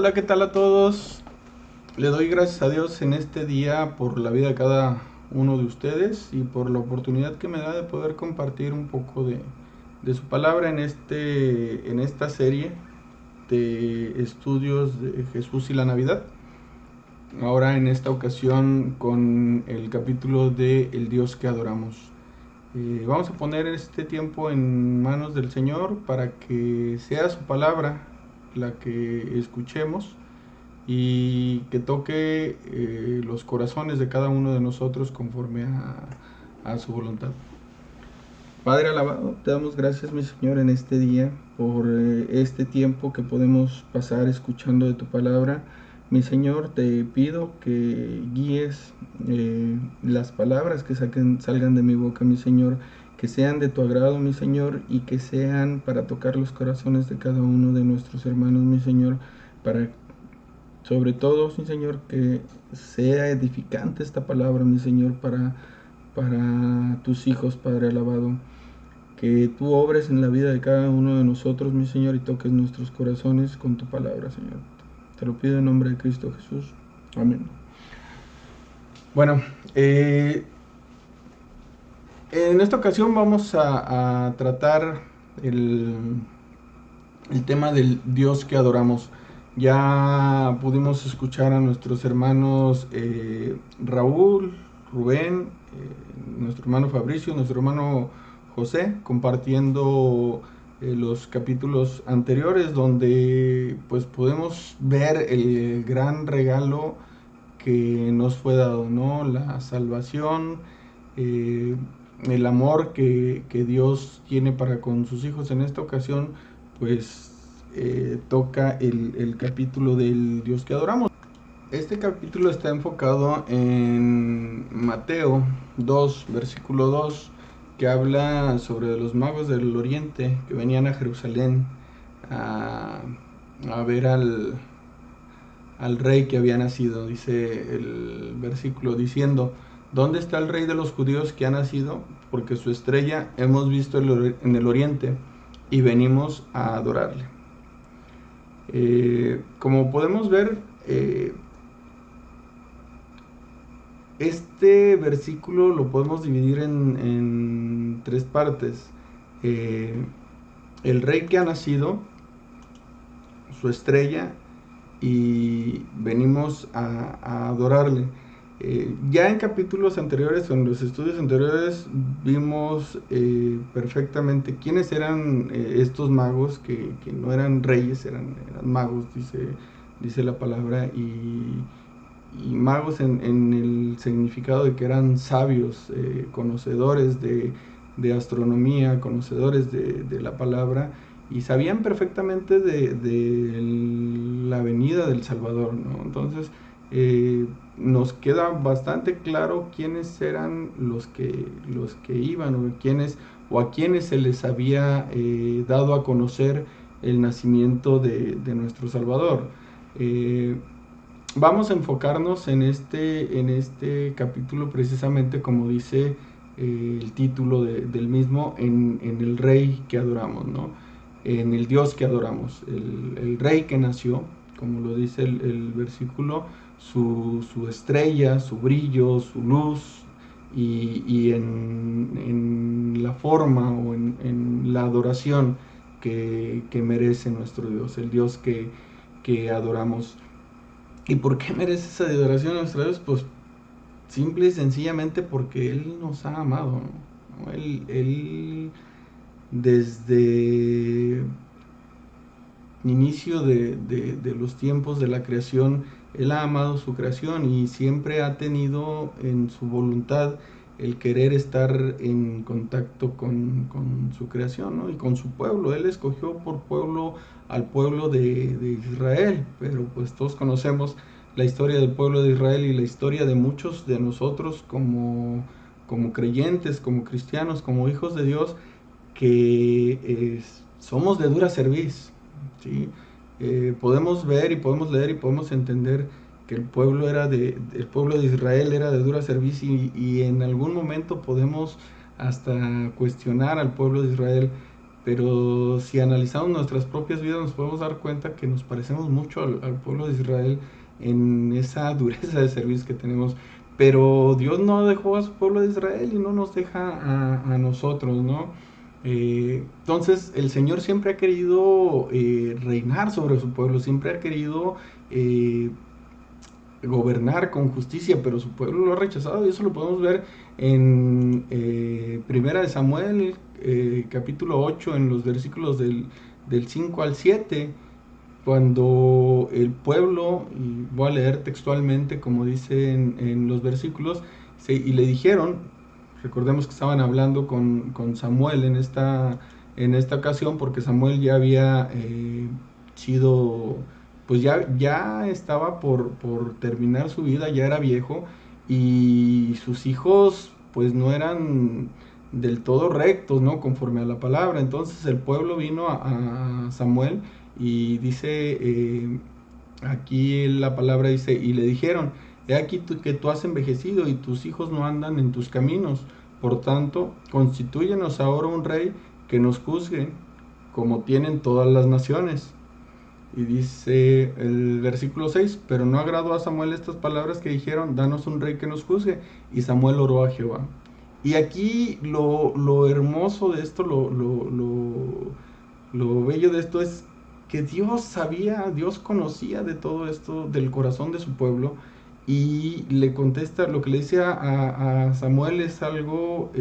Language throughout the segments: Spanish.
Hola, ¿qué tal a todos? Le doy gracias a Dios en este día por la vida de cada uno de ustedes y por la oportunidad que me da de poder compartir un poco de su palabra en esta serie de estudios de Jesús y la Navidad. Ahora en esta ocasión con el capítulo de El Dios que adoramos. Vamos a poner este tiempo en manos del Señor para que sea su palabra la que escuchemos y que toque los corazones de cada uno de nosotros conforme a su voluntad. Padre alabado, te damos gracias, mi Señor, en este día por este tiempo que podemos pasar escuchando de tu palabra. Mi Señor, te pido que guíes las palabras que salgan de mi boca, mi Señor, que sean de tu agrado, mi Señor, y que sean para tocar los corazones de cada uno de nuestros hermanos, mi Señor, para sobre todo, mi Señor, que sea edificante esta palabra, mi Señor, para tus hijos, Padre alabado. Que tú obres en la vida de cada uno de nosotros, mi Señor, y toques nuestros corazones con tu palabra, Señor. Te lo pido en nombre de Cristo Jesús. Amén. Bueno, en esta ocasión vamos a tratar el tema del Dios que adoramos. Ya pudimos escuchar a nuestros hermanos Raúl, Rubén, nuestro hermano Fabricio, nuestro hermano José, compartiendo los capítulos anteriores donde pues podemos ver el gran regalo que nos fue dado, ¿no? La salvación, eh, el amor que Dios tiene para con sus hijos. En esta ocasión pues toca el capítulo del Dios que adoramos. Este capítulo está enfocado en Mateo 2, versículo 2, que habla sobre los magos del oriente que venían a Jerusalén a, a ver al rey que había nacido. Dice el versículo diciendo: ¿dónde está el rey de los judíos que ha nacido? Porque su estrella hemos visto en el oriente y venimos a adorarle. Como podemos ver, este versículo lo podemos dividir en tres partes. Eh, el rey que ha nacido, su estrella, y venimos a adorarle. Ya en capítulos anteriores, en los estudios anteriores, vimos perfectamente quiénes eran estos magos que no eran reyes, eran magos, dice la palabra, y magos en el significado de que eran sabios, conocedores de astronomía, conocedores de la palabra, y sabían perfectamente de la venida del Salvador, ¿no? Entonces nos queda bastante claro quiénes eran los que iban, o a quienes se les había dado a conocer el nacimiento de nuestro Salvador. Vamos a enfocarnos en este capítulo precisamente como dice el título del mismo, en el rey que adoramos, ¿no? En el Dios que adoramos, el rey que nació, como lo dice el versículo, su estrella, su brillo, su luz, y en la forma o en la adoración que merece nuestro Dios, el Dios que adoramos. ¿Y por qué merece esa adoración a nuestro Dios? Pues simple y sencillamente porque Él nos ha amado, ¿no? Él desde inicio de los tiempos de la creación, Él ha amado su creación y siempre ha tenido en su voluntad el querer estar en contacto con su creación, ¿no? Y con su pueblo. Él escogió por pueblo al pueblo de Israel, pero pues todos conocemos la historia del pueblo de Israel y la historia de muchos de nosotros como creyentes, como cristianos, como hijos de Dios, que somos de dura cerviz, ¿sí? Podemos ver y podemos leer y podemos entender que el pueblo de Israel era de dura cerviz, y en algún momento podemos hasta cuestionar al pueblo de Israel pero si analizamos nuestras propias vidas nos podemos dar cuenta que nos parecemos mucho al pueblo de Israel en esa dureza de servicio que tenemos. Pero Dios no dejó a su pueblo de Israel y no nos deja a nosotros, ¿no? Entonces el Señor siempre ha querido reinar sobre su pueblo, siempre ha querido gobernar con justicia, pero su pueblo lo ha rechazado, y eso lo podemos ver en Primera de Samuel, capítulo 8, en los versículos del 5 al 7, cuando el pueblo, y voy a leer textualmente como dice en los versículos, y le dijeron, recordemos que estaban hablando con Samuel en esta ocasión, porque Samuel ya había sido, pues ya estaba por terminar su vida, ya era viejo, y sus hijos pues no eran del todo rectos, ¿no? Conforme a la palabra. Entonces el pueblo vino a Samuel y dice, aquí la palabra dice, y le dijeron, he aquí que tú has envejecido y tus hijos no andan en tus caminos, por tanto, constitúyenos ahora un rey que nos juzgue, como tienen todas las naciones. Y dice el versículo 6, pero no agradó a Samuel estas palabras que dijeron, danos un rey que nos juzgue. Y Samuel oró a Jehová. Y aquí lo hermoso de esto, lo bello de esto es que Dios sabía, Dios conocía de todo esto, del corazón de su pueblo, y le contesta, lo que le dice a Samuel es algo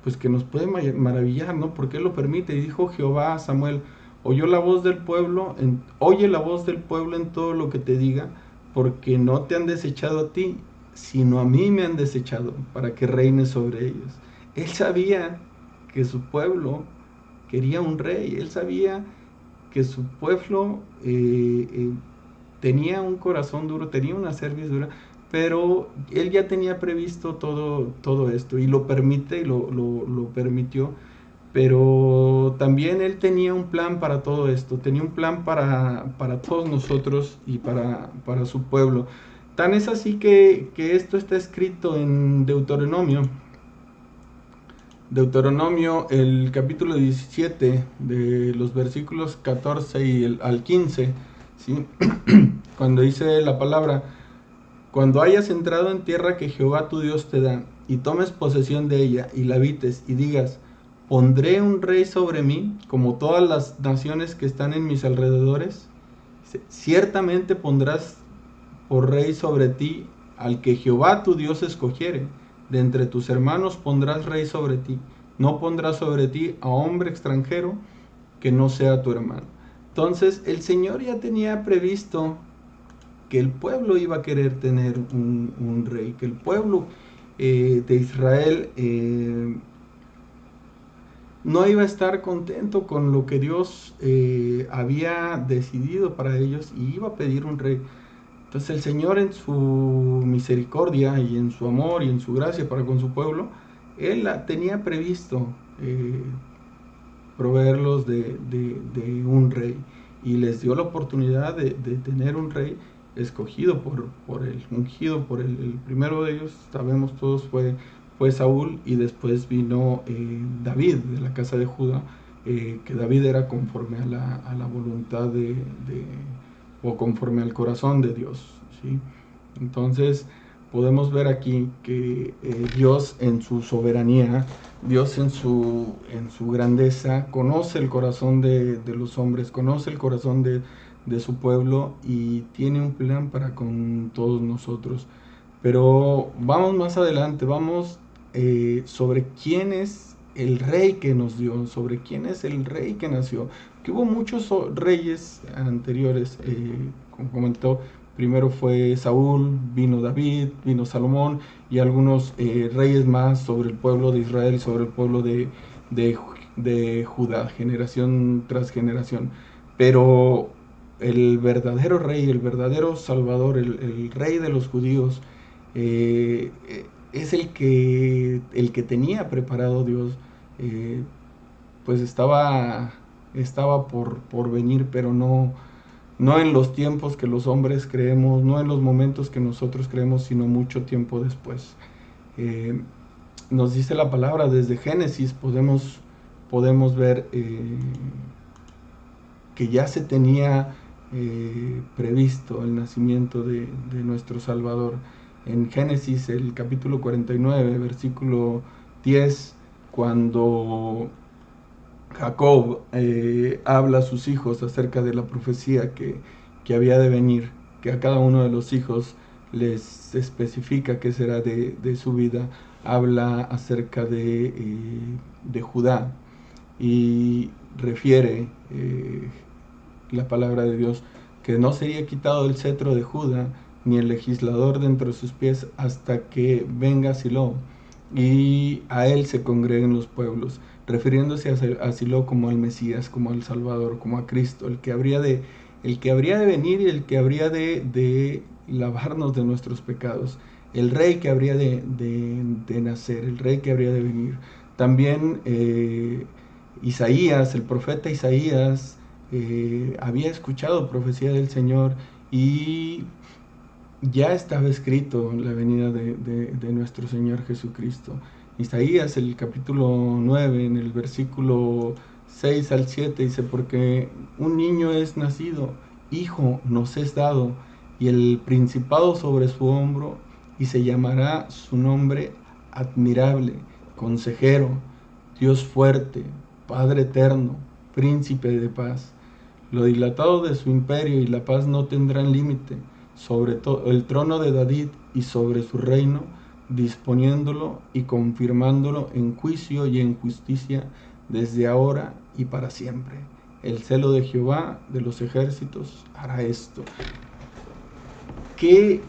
pues que nos puede maravillar, ¿no? Porque él lo permite. Y dijo Jehová a Samuel, oye la voz del pueblo en todo lo que te diga, porque no te han desechado a ti, sino a mí me han desechado, para que reines sobre ellos. Él sabía que su pueblo quería un rey, él sabía que su pueblo tenía un corazón duro, tenía una cerviz dura, pero él ya tenía previsto todo esto, y lo permite, y lo permitió. Pero también él tenía un plan para todo esto, tenía un plan para todos nosotros y para su pueblo. Tan es así que esto está escrito en Deuteronomio, el capítulo 17, de los versículos 14 al 15, ¿sí? Cuando dice la palabra, cuando hayas entrado en tierra que Jehová tu Dios te da, y tomes posesión de ella, y la habites, y digas, pondré un rey sobre mí, como todas las naciones que están en mis alrededores, ciertamente pondrás por rey sobre ti al que Jehová tu Dios escogiere. De entre tus hermanos pondrás rey sobre ti. No pondrás sobre ti a hombre extranjero que no sea tu hermano. Entonces el Señor ya tenía previsto que el pueblo iba a querer tener un rey, que el pueblo de Israel no iba a estar contento con lo que Dios había decidido para ellos, y iba a pedir un rey. Entonces el Señor, en su misericordia y en su amor y en su gracia para con su pueblo, Él tenía previsto proveerlos de un rey, y les dio la oportunidad de tener un rey escogido por el ungido, por el primero de ellos, sabemos todos, fue Saúl, y después vino David de la casa de Judá, que David era conforme a la voluntad o conforme al corazón de Dios, ¿sí? Entonces podemos ver aquí que Dios en su soberanía, Dios en su grandeza, conoce el corazón de los hombres, conoce el corazón de su pueblo, y tiene un plan para con todos nosotros. Pero vamos más adelante, vamos sobre quién es el rey que nos dio, sobre quién es el rey que nació. Que hubo muchos reyes anteriores, como comentó, primero fue Saúl, vino David, vino Salomón, y algunos reyes más sobre el pueblo de Israel y sobre el pueblo de Judá, generación tras generación. Pero el verdadero rey, el verdadero salvador, el rey de los judíos, es el que tenía preparado Dios. Pues estaba por venir, pero no en los tiempos que los hombres creemos, no en los momentos que nosotros creemos, sino mucho tiempo después. Nos dice la palabra, desde Génesis podemos podemos ver que ya se tenía previsto el nacimiento de nuestro Salvador. En Génesis, el capítulo 49, versículo 10, cuando Jacob habla a sus hijos acerca de la profecía que había de venir, que a cada uno de los hijos les especifica qué será de su vida, habla acerca de Judá y refiere la palabra de Dios que no sería quitado el cetro de Judá ni el legislador de entre sus pies hasta que venga Silo y a él se congreguen los pueblos, refiriéndose a Silo como al Mesías, como al Salvador, como a Cristo, el que habría de venir y el que habría de lavarnos de nuestros pecados, el rey que habría de nacer, el rey que habría de venir. También Isaías, el profeta Isaías, había escuchado profecía del Señor y ya estaba escrito la venida de nuestro Señor Jesucristo. Isaías, el capítulo 9, en el versículo 6 al 7, dice, porque un niño es nacido, hijo nos es dado, y el principado sobre su hombro, y se llamará su nombre admirable, consejero, Dios fuerte, Padre eterno, príncipe de paz. Lo dilatado de su imperio y la paz no tendrán límite sobre el trono de David y sobre su reino, disponiéndolo y confirmándolo en juicio y en justicia desde ahora y para siempre. El celo de Jehová de los ejércitos hará esto. Qué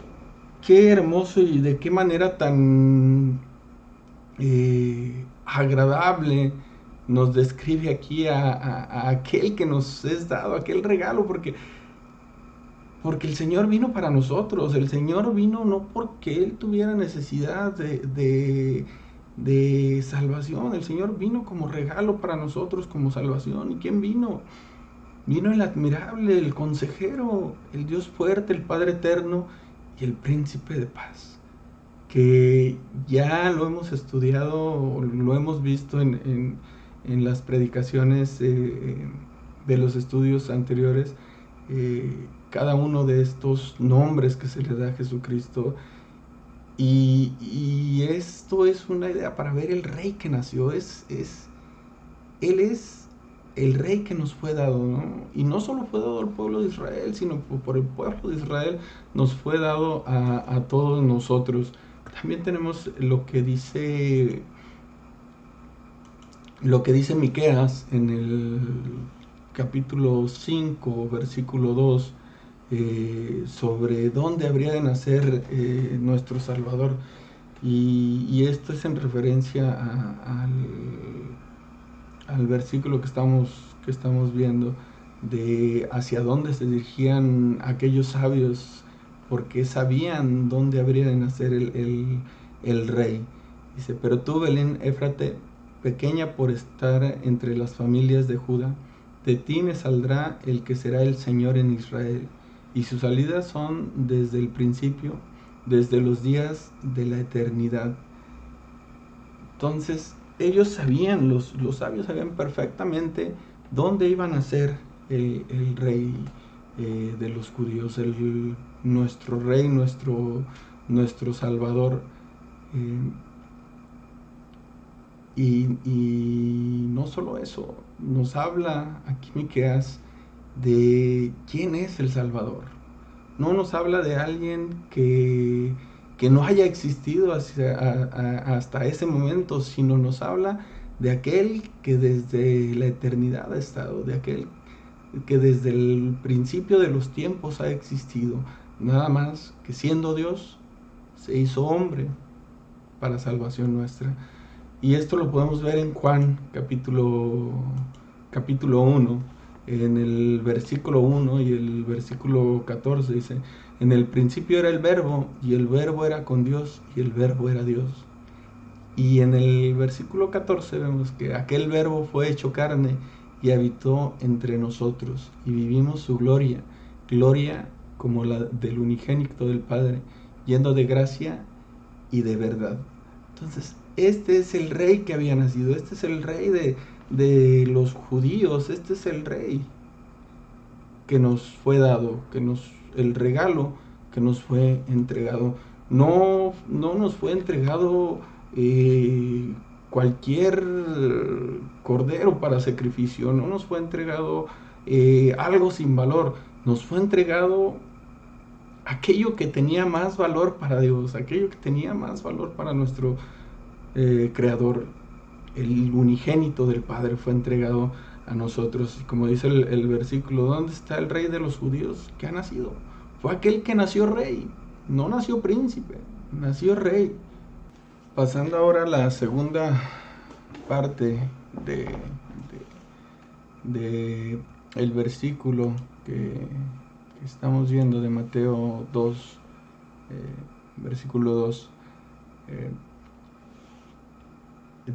hermoso y de qué manera tan agradable nos describe aquí a aquel que nos es dado, aquel regalo, porque el Señor vino para nosotros. El Señor vino no porque Él tuviera necesidad de salvación. El Señor vino como regalo para nosotros, como salvación. ¿Y quién vino? Vino el admirable, el consejero, el Dios fuerte, el Padre eterno y el príncipe de paz, que ya lo hemos estudiado, lo hemos visto en las predicaciones de los estudios anteriores. Cada uno de estos nombres que se le da a Jesucristo, y esto es una idea para ver el rey que nació. Él es el rey que nos fue dado, ¿no? Y no solo fue dado al pueblo de Israel, sino por el pueblo de Israel nos fue dado a todos nosotros. También tenemos lo que dice Miqueas en el capítulo 5, versículo 2, sobre dónde habría de nacer nuestro Salvador. Y esto es en referencia al versículo que estamos viendo, de hacia dónde se dirigían aquellos sabios, porque sabían dónde habría de nacer el rey. Dice, pero tú, Belén Éfrate, pequeña por estar entre las familias de Judá, de ti me saldrá el que será el Señor en Israel, y sus salidas son desde el principio, desde los días de la eternidad. Entonces, ellos sabían, los sabios sabían perfectamente dónde iba a nacer el rey de los judíos, nuestro rey, nuestro Salvador. Y no solo eso, nos habla aquí Miqueas de quién es el Salvador. No nos habla de alguien que no haya existido hasta ese momento, sino nos habla de aquel que desde la eternidad ha estado, de aquel que desde el principio de los tiempos ha existido, nada más que siendo Dios, se hizo hombre para salvación nuestra. Y esto lo podemos ver en Juan capítulo 1, en el versículo 1 y el versículo 14 dice, en el principio era el verbo, y el verbo era con Dios, y el verbo era Dios. Y en el versículo 14 vemos que aquel verbo fue hecho carne y habitó entre nosotros, y vivimos su gloria, gloria como la del unigénito del Padre, lleno de gracia y de verdad. Entonces, este es el rey que había nacido, este es el rey de los judíos. Este es el rey que nos fue dado, el regalo que nos fue entregado. No nos fue entregado cualquier cordero para sacrificio, no nos fue entregado algo sin valor, nos fue entregado aquello que tenía más valor para Dios, aquello que tenía más valor para nuestro Creador. El unigénito del Padre fue entregado a nosotros. Y como dice el versículo, ¿dónde está el rey de los judíos que ha nacido? Fue aquel que nació rey, no nació príncipe, nació rey. Pasando ahora a la segunda parte de el versículo que estamos viendo de Mateo 2, versículo 2.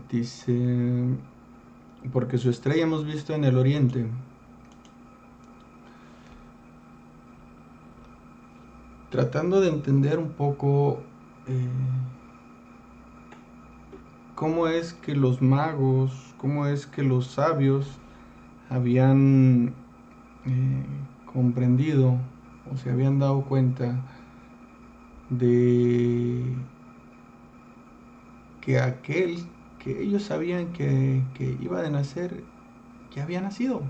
Dice, porque su estrella hemos visto en el oriente. Tratando de entender un poco cómo es que los magos, cómo es que los sabios habían comprendido o se habían dado cuenta de que aquel que ellos sabían que iba a nacer, que había nacido.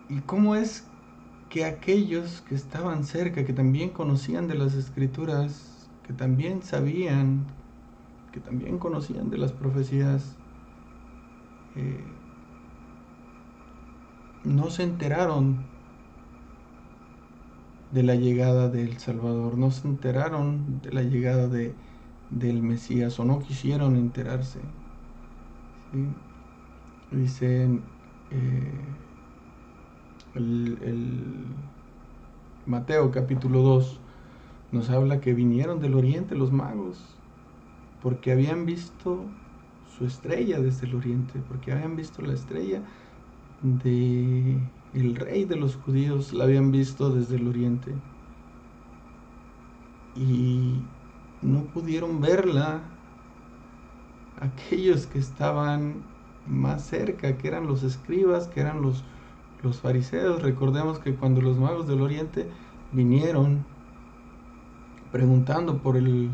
¿Y cómo es que aquellos que estaban cerca, que también conocían de las escrituras, que también sabían, que también conocían de las profecías, no se enteraron de la llegada del Salvador, no se enteraron de la llegada del Mesías, o no quisieron enterarse? ¿Sí? Dicen el Mateo capítulo 2 nos habla que vinieron del oriente los magos porque habían visto su estrella desde el oriente, porque habían visto la estrella de el rey de los judíos, la habían visto desde el oriente y no pudieron verla aquellos que estaban más cerca, que eran los escribas, que eran los fariseos. Recordemos que cuando los magos del oriente vinieron preguntando por el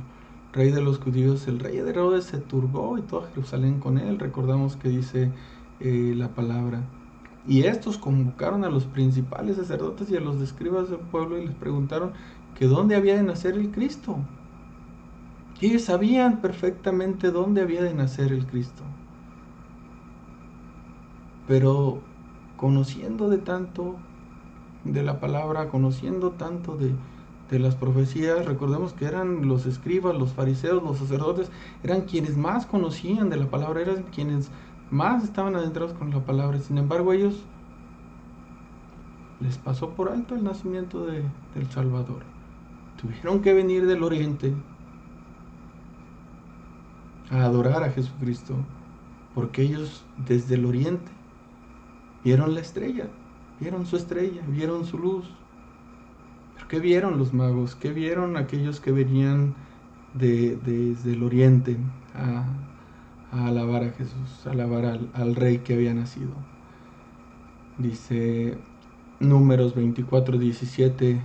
rey de los judíos, el rey de Herodes se turbó y toda Jerusalén con él. Recordamos que dice la palabra. Y estos convocaron a los principales sacerdotes y a los escribas del pueblo y les preguntaron que dónde había de nacer el Cristo. Y ellos sabían perfectamente dónde había de nacer el Cristo. Pero conociendo de tanto de la palabra, conociendo tanto de las profecías, recordemos que eran los escribas, los fariseos, los sacerdotes, eran quienes más conocían de la palabra, eran quienes más estaban adentrados con la palabra. Sin embargo, ellos les pasó por alto el nacimiento del Salvador. Tuvieron que venir del oriente a adorar a Jesucristo, porque ellos desde el oriente vieron la estrella, vieron su estrella, vieron su luz. ¿Pero qué vieron los magos? ¿Qué vieron aquellos que venían desde el oriente a alabar a Jesús, a alabar al rey que había nacido? Dice Números 24:17,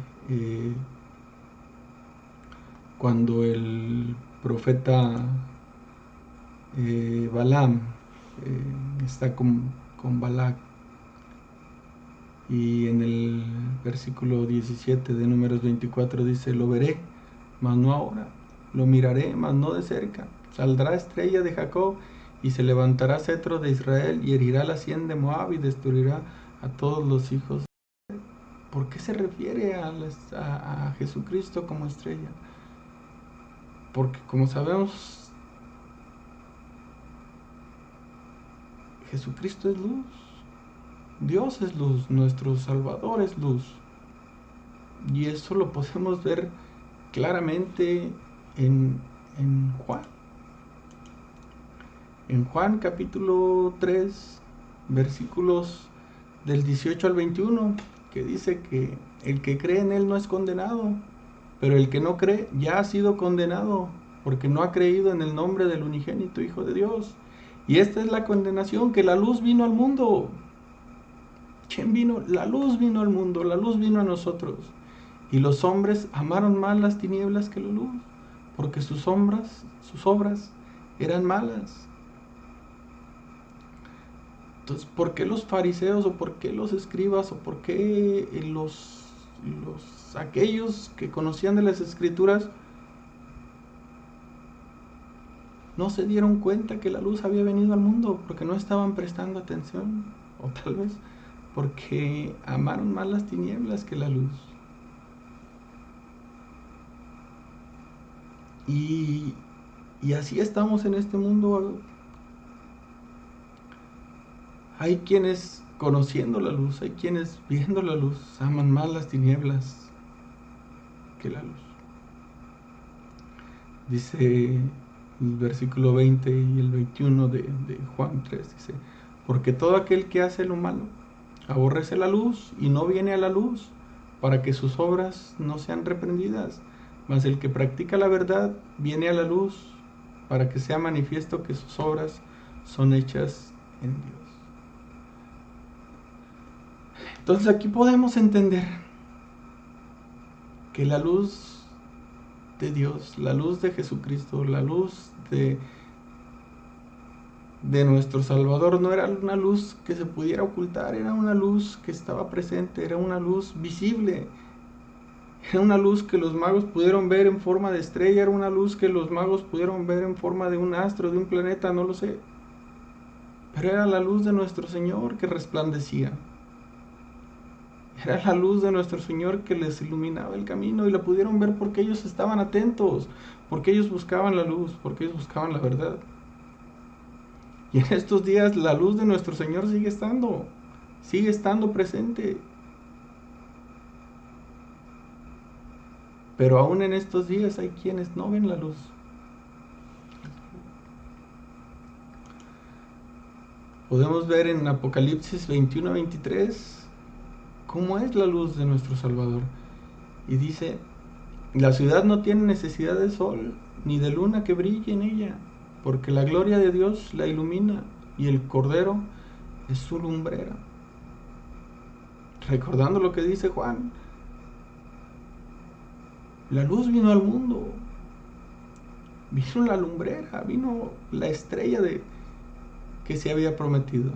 cuando el profeta Balaam está con Balac, y en el versículo 17 de Números 24 dice, lo veré, mas no ahora, lo miraré, mas no de cerca. Saldrá estrella de Jacob y se levantará cetro de Israel y herirá la sien de Moab y destruirá a todos los hijos. ¿Por qué se refiere a Jesucristo como estrella? Porque como sabemos, Jesucristo es luz. Dios es luz, nuestro Salvador es luz. Y eso lo podemos ver claramente en Juan. En Juan capítulo 3, versículos del 18 al 21, que dice que el que cree en Él no es condenado, pero el que no cree ya ha sido condenado, porque no ha creído en el nombre del unigénito Hijo de Dios. Y esta es la condenación, que la luz vino al mundo. ¿Quién vino? La luz vino al mundo, la luz vino a nosotros. Y los hombres amaron más las tinieblas que la luz, porque sus obras eran malas. Entonces, ¿por qué los fariseos o por qué los escribas o por qué aquellos que conocían de las escrituras no se dieron cuenta que la luz había venido al mundo? Porque no estaban prestando atención, o tal vez porque amaron más las tinieblas que la luz. Y así estamos en este mundo. Hay quienes conociendo la luz, hay quienes viendo la luz, aman más las tinieblas que la luz. Dice el versículo 20 y el 21 de Juan 3, dice: porque todo aquel que hace lo malo aborrece la luz y no viene a la luz, para que sus obras no sean reprendidas. Mas el que practica la verdad viene a la luz, para que sea manifiesto que sus obras son hechas en Dios. Entonces aquí podemos entender que la luz de Dios, la luz de Jesucristo, la luz de nuestro Salvador no era una luz que se pudiera ocultar, era una luz que estaba presente, era una luz visible, era una luz que los magos pudieron ver en forma de estrella, era una luz que los magos pudieron ver en forma de un astro, de un planeta, no lo sé. Pero era la luz de nuestro Señor que resplandecía. Era la luz de nuestro Señor que les iluminaba el camino, y la pudieron ver porque ellos estaban atentos, porque ellos buscaban la luz, porque ellos buscaban la verdad. Y en estos días la luz de nuestro Señor sigue estando presente. Pero aún en estos días hay quienes no ven la luz. Podemos ver en Apocalipsis 21-23 cómo es la luz de nuestro Salvador. Y dice: la ciudad no tiene necesidad de sol ni de luna que brille en ella, porque la gloria de Dios la ilumina, y el Cordero es su lumbrera. Recordando lo que dice Juan, la luz vino al mundo, vino la lumbrera, vino la estrella que se había prometido.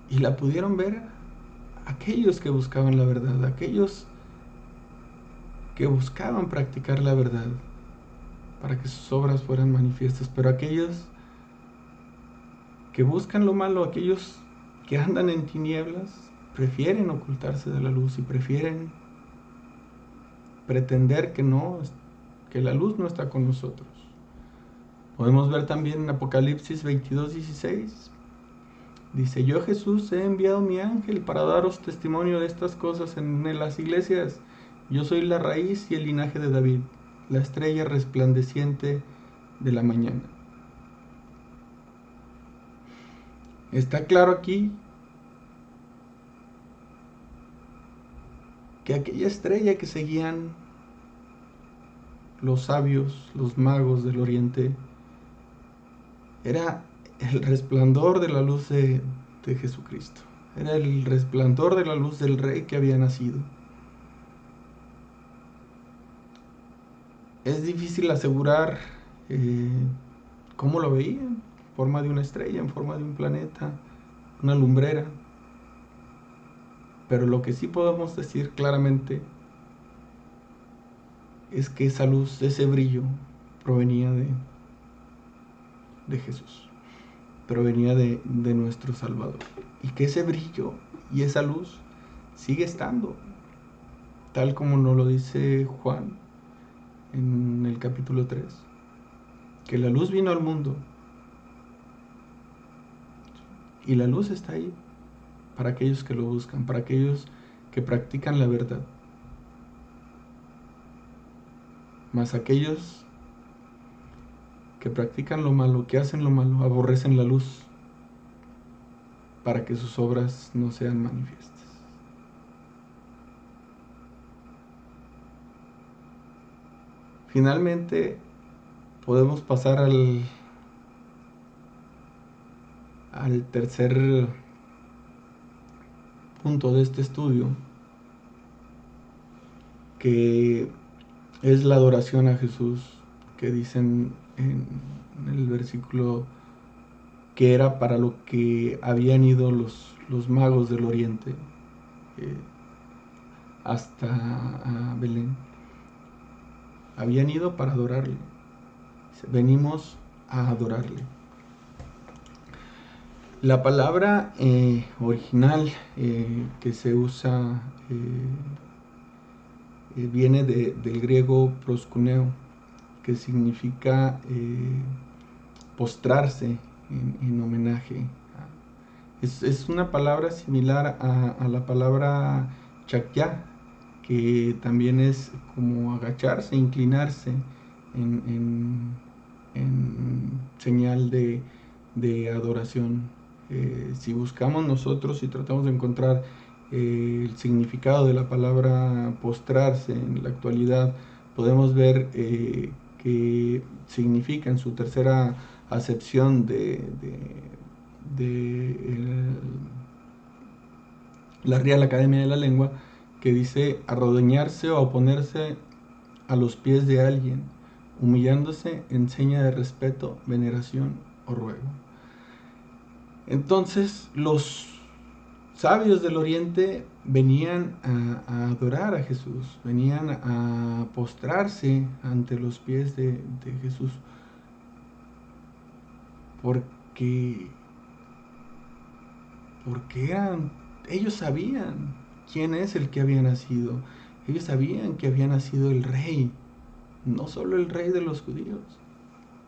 Y la pudieron ver aquellos que buscaban la verdad, aquellos que buscaban practicar la verdad, para que sus obras fueran manifiestas. Pero aquellos que buscan lo malo, aquellos que andan en tinieblas, prefieren ocultarse de la luz y prefieren pretender que la luz no está con nosotros. Podemos ver también en Apocalipsis 22:16. Dice: yo, Jesús, he enviado mi ángel para daros testimonio de estas cosas en las iglesias. Yo soy la raíz y el linaje de David, la estrella resplandeciente de la mañana. Está claro aquí que aquella estrella que seguían los sabios, los magos del oriente, era el resplandor de la luz de Jesucristo. Era el resplandor de la luz del Rey que había nacido. Es difícil asegurar cómo lo veían: en forma de una estrella, en forma de un planeta, una lumbrera. Pero lo que sí podemos decir claramente es que esa luz, ese brillo, provenía de Jesús, provenía de nuestro Salvador, y que ese brillo y esa luz sigue estando, tal como nos lo dice Juan en el capítulo 3, que la luz vino al mundo, y la luz está ahí para aquellos que lo buscan, para aquellos que practican la verdad. Mas aquellos que practican lo malo, que hacen lo malo, aborrecen la luz, para que sus obras no sean manifiestas. Finalmente podemos pasar al tercer punto de este estudio, que es la adoración a Jesús, que dicen en el versículo que era para lo que habían ido los magos del oriente hasta a Belén. Habían ido para adorarle. Venimos a adorarle. La palabra original que se usa viene del griego proskuneo, que significa postrarse en homenaje. Es una palabra similar a la palabra chakya, que también es como agacharse, inclinarse en señal de adoración. Si buscamos nosotros y tratamos de encontrar el significado de la palabra postrarse en la actualidad, podemos ver que significa en su tercera acepción de la Real Academia de la Lengua, que dice arrodillarse o oponerse a los pies de alguien, humillándose en seña de respeto, veneración o ruego. Entonces los sabios del Oriente venían a adorar a Jesús, venían a postrarse ante los pies de Jesús, porque ellos sabían quién es el que había nacido. Ellos sabían que había nacido el rey, no solo el rey de los judíos,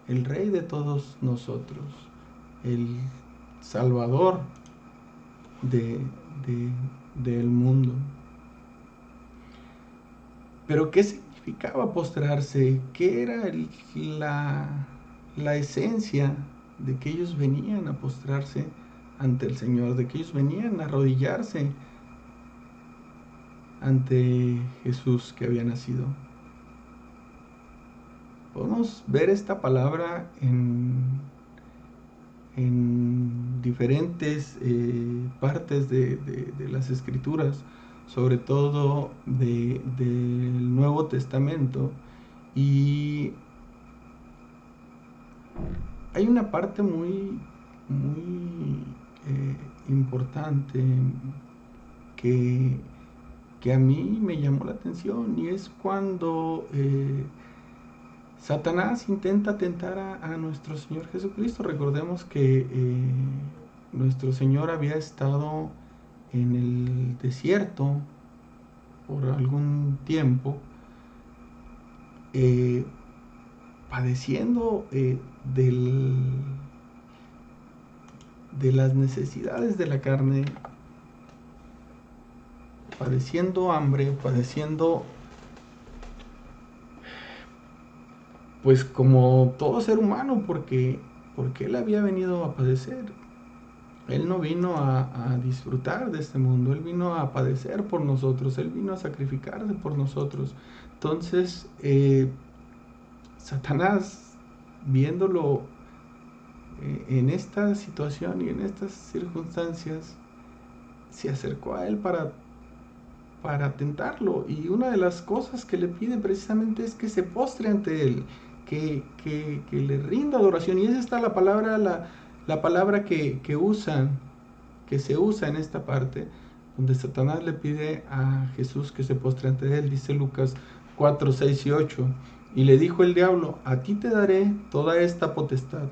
el rey de todos nosotros, el salvador del mundo. Pero ¿qué significaba postrarse? ¿Qué era la esencia de que ellos venían a postrarse ante el Señor, de que ellos venían a arrodillarse ante Jesús que había nacido? Podemos ver esta palabra en diferentes partes de las Escrituras, sobre todo del Nuevo Testamento, y hay una parte muy importante que a mí me llamó la atención, y es cuando Satanás intenta tentar a nuestro Señor Jesucristo. Recordemos que nuestro Señor había estado en el desierto por algún tiempo, padeciendo de las necesidades de la carne, padeciendo hambre, padeciendo pues como todo ser humano, porque Él había venido a padecer. Él no vino a disfrutar de este mundo, Él vino a padecer por nosotros, Él vino a sacrificarse por nosotros. Entonces, Satanás, viéndolo en esta situación y en estas circunstancias, se acercó a Él para tentarlo. Y una de las cosas que le pide precisamente es que se postre ante Él, que le rinda adoración. Y esa está la palabra, la palabra que se usa en esta parte, donde Satanás le pide a Jesús que se postre ante Él. Dice Lucas 4, 6 y 8. Y le dijo el diablo: a ti te daré toda esta potestad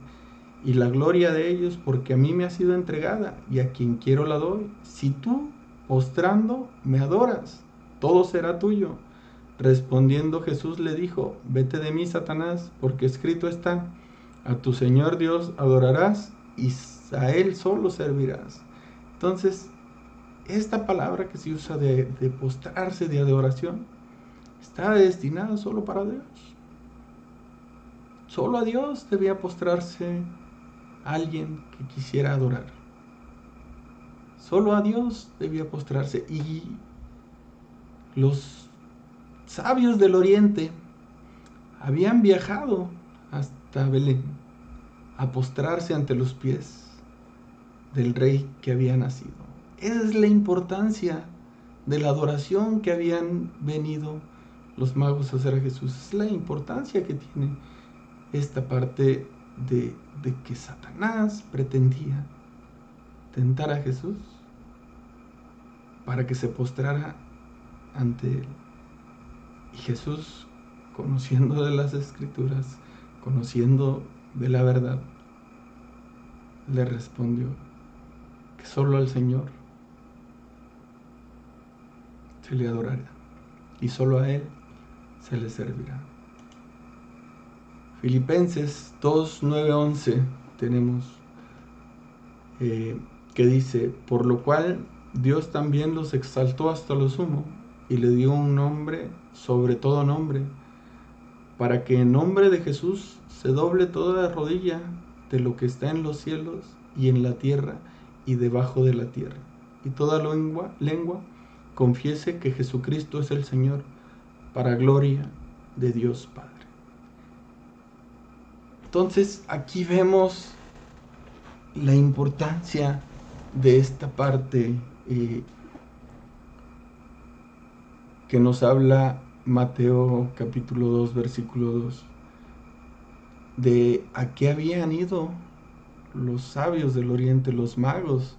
y la gloria de ellos, porque a mí me ha sido entregada, y a quien quiero la doy. Si tú, postrando, me adoras, todo será tuyo. Respondiendo Jesús le dijo: vete de mí, Satanás, porque escrito está: a tu Señor Dios adorarás y a Él solo servirás. Entonces, esta palabra que se usa de postrarse, de adoración, está destinada solo para Dios. Solo a Dios debía postrarse alguien que quisiera adorar. Solo a Dios debía postrarse. Y los sabios del Oriente, habían viajado hasta Belén a postrarse ante los pies del rey que había nacido. Esa es la importancia de la adoración que habían venido los magos a hacer a Jesús. Es la importancia que tiene esta parte de que Satanás pretendía tentar a Jesús para que se postrara ante él. Y Jesús, conociendo de las Escrituras, conociendo de la verdad, le respondió que solo al Señor se le adorará y solo a Él se le servirá. Filipenses 2, 9, 11 tenemos que dice: por lo cual Dios también los exaltó hasta lo sumo y le dio un nombre sobre todo nombre, para que en nombre de Jesús se doble toda rodilla de lo que está en los cielos y en la tierra y debajo de la tierra, y toda lengua confiese que Jesucristo es el Señor, para gloria de Dios Padre. Entonces aquí vemos la importancia de esta parte que nos habla Mateo capítulo 2, versículo 2, de a qué habían ido los sabios del oriente, los magos,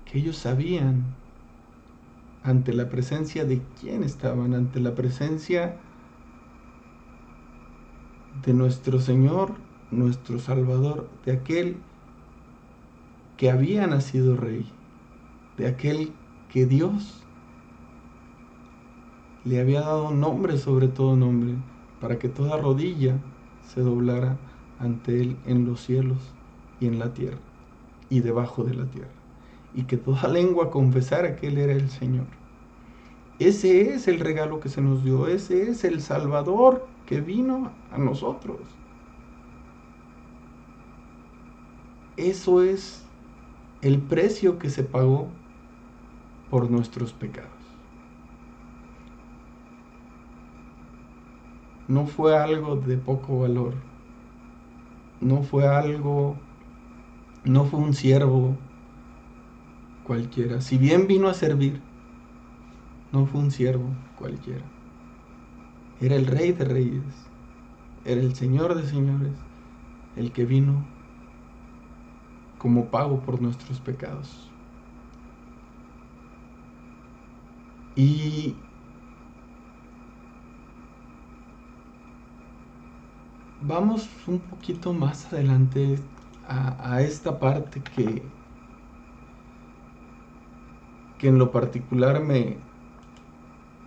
que ellos sabían ante la presencia de quién estaban, ante la presencia de nuestro Señor, nuestro Salvador, de aquel que había nacido rey, de aquel que Dios le había dado nombre sobre todo nombre, para que toda rodilla se doblara ante él en los cielos y en la tierra y debajo de la tierra, y que toda lengua confesara que él era el Señor. Ese es el regalo que se nos dio, ese es el Salvador que vino a nosotros. Eso es el precio que se pagó por nuestros pecados. No fue algo de poco valor, no fue un siervo cualquiera. Si bien vino a servir, no fue un siervo cualquiera. Era el Rey de Reyes, era el Señor de Señores, el que vino como pago por nuestros pecados. Y vamos un poquito más adelante a esta parte que en lo particular me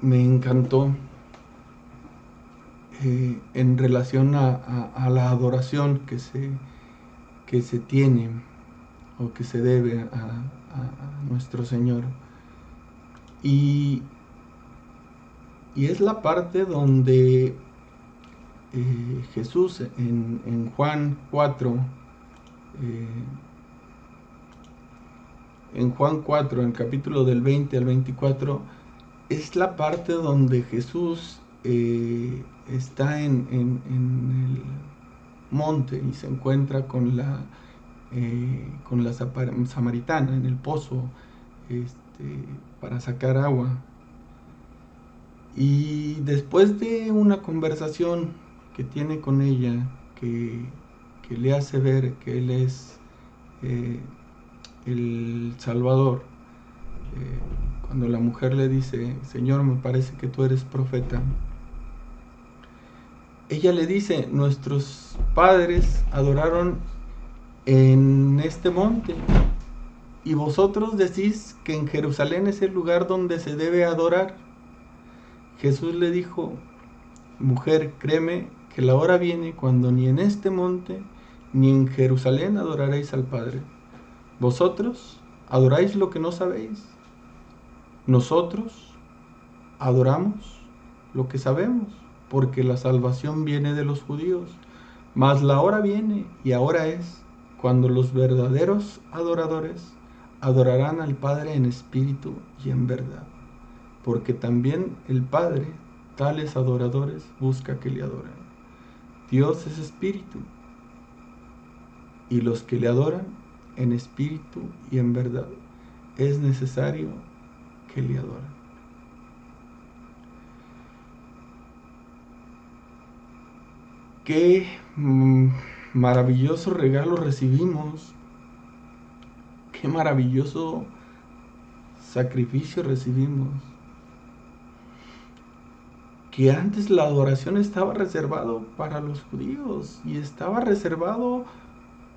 encantó en relación a la adoración que se tiene o que se debe a nuestro Señor. Y es la parte donde Jesús en Juan 4, en el capítulo del 20 al 24, es la parte donde Jesús está en el monte y se encuentra con la samaritana en el pozo para sacar agua. Y después de una conversación que tiene con ella, que le hace ver que Él es el Salvador, cuando la mujer le dice: Señor, me parece que tú eres profeta, ella le dice: nuestros padres adoraron en este monte, y vosotros decís que en Jerusalén es el lugar donde se debe adorar. Jesús le dijo: mujer, créeme que la hora viene cuando ni en este monte ni en Jerusalén adoraréis al Padre. Vosotros adoráis lo que no sabéis. Nosotros adoramos lo que sabemos, porque la salvación viene de los judíos. Mas la hora viene, y ahora es, cuando los verdaderos adoradores adorarán al Padre en espíritu y en verdad, porque también el Padre tales adoradores busca que le adoren. Dios es espíritu, y los que le adoran en espíritu y en verdad es necesario que le adoren. Qué maravilloso regalo recibimos, qué maravilloso sacrificio recibimos. Que antes la adoración estaba reservado para los judíos y estaba reservado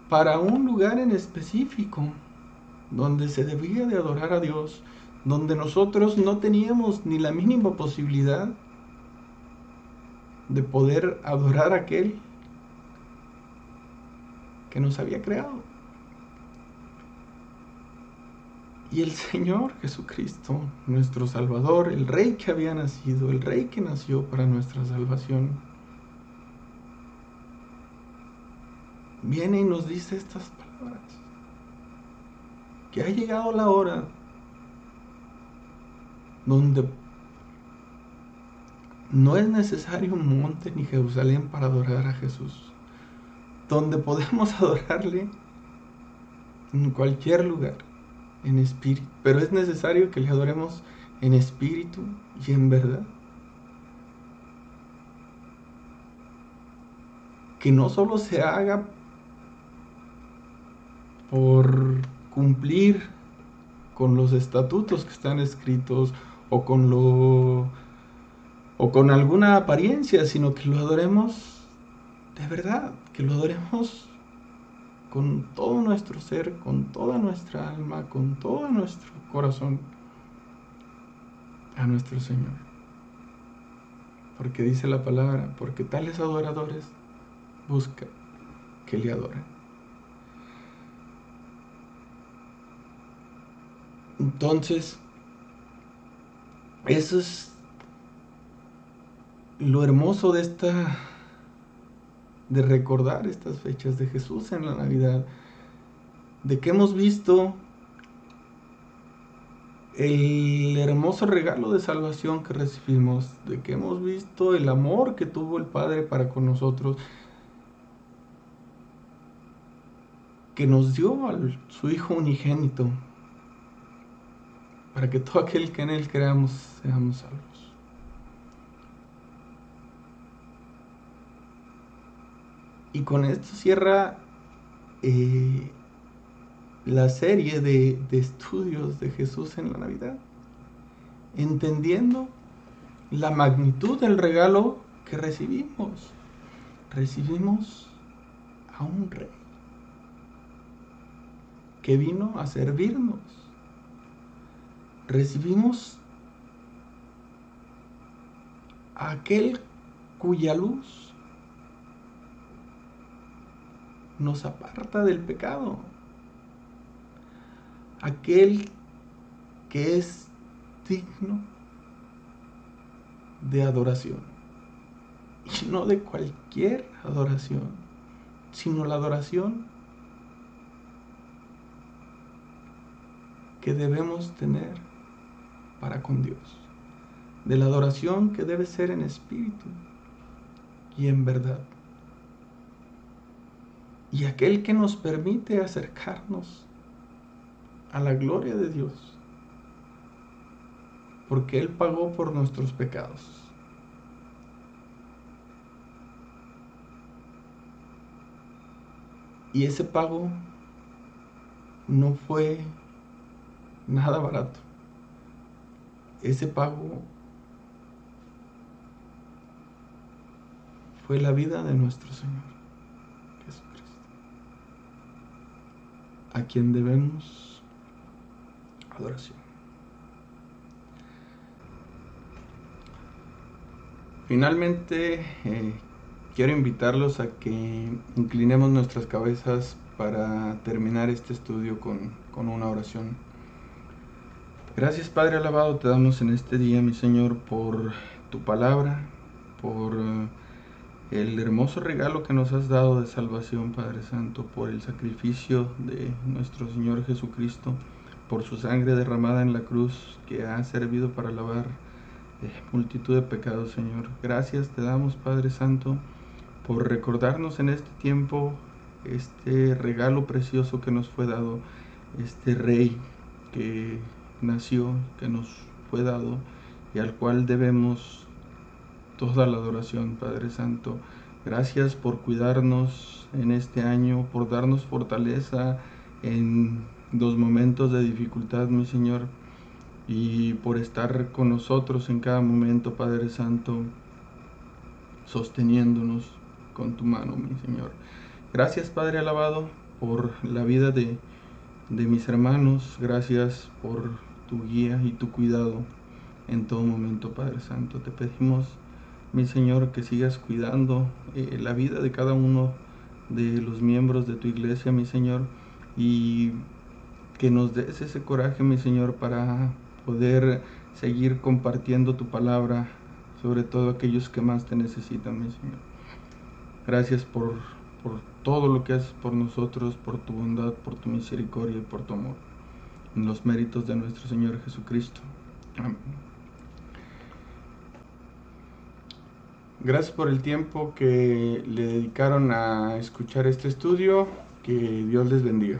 para un lugar en específico donde se debía de adorar a Dios, donde nosotros no teníamos ni la mínima posibilidad de poder adorar a aquel que nos había creado. Y el Señor Jesucristo, nuestro Salvador, el Rey que había nacido, el Rey que nació para nuestra salvación, viene y nos dice estas palabras: que ha llegado la hora donde no es necesario un monte ni Jerusalén para adorar a Jesús, donde podemos adorarle en cualquier lugar, en espíritu, pero es necesario que le adoremos en espíritu y en verdad. Que no solo se haga por cumplir con los estatutos que están escritos o con alguna apariencia, sino que lo adoremos de verdad, que lo adoremos con todo nuestro ser, con toda nuestra alma, con todo nuestro corazón a nuestro Señor. Porque dice la palabra, porque tales adoradores busca que le adoren. Entonces, eso es lo hermoso de recordar estas fechas de Jesús en la Navidad, de que hemos visto el hermoso regalo de salvación que recibimos, de que hemos visto el amor que tuvo el Padre para con nosotros, que nos dio a su Hijo unigénito, para que todo aquel que en Él creamos seamos salvos. Y con esto cierra la serie de estudios de Jesús en la Navidad, entendiendo la magnitud del regalo que recibimos. Recibimos a un Rey que vino a servirnos. Recibimos a aquel cuya luz nos aparta del pecado, aquel que es digno de adoración, y no de cualquier adoración, sino la adoración que debemos tener para con Dios, de la adoración que debe ser en espíritu y en verdad, y aquel que nos permite acercarnos a la gloria de Dios, porque Él pagó por nuestros pecados. Y ese pago no fue nada barato. Ese pago fue la vida de nuestro Señor Jesucristo, a quien debemos adoración. Finalmente, quiero invitarlos a que inclinemos nuestras cabezas para terminar este estudio con una oración. Gracias, Padre alabado, te damos en este día, mi Señor, por tu palabra, por el hermoso regalo que nos has dado de salvación, Padre Santo, por el sacrificio de nuestro Señor Jesucristo, por su sangre derramada en la cruz que ha servido para lavar multitud de pecados, Señor. Gracias te damos, Padre Santo, por recordarnos en este tiempo este regalo precioso que nos fue dado, este Rey que nació, que nos fue dado y al cual debemos toda la adoración, Padre Santo. Gracias por cuidarnos en este año, por darnos fortaleza en los momentos de dificultad, mi Señor, y por estar con nosotros en cada momento, Padre Santo, sosteniéndonos con tu mano, mi Señor. Gracias, Padre alabado, por la vida de mis hermanos. Gracias por tu guía y tu cuidado en todo momento, Padre Santo. Te pedimos, mi Señor, que sigas cuidando la vida de cada uno de los miembros de tu iglesia, mi Señor, y que nos des ese coraje, mi Señor, para poder seguir compartiendo tu palabra, sobre todo aquellos que más te necesitan, mi Señor. Gracias por todo lo que haces por nosotros, por tu bondad, por tu misericordia y por tu amor. En los méritos de nuestro Señor Jesucristo. Amén. Gracias por el tiempo que le dedicaron a escuchar este estudio. Que Dios les bendiga.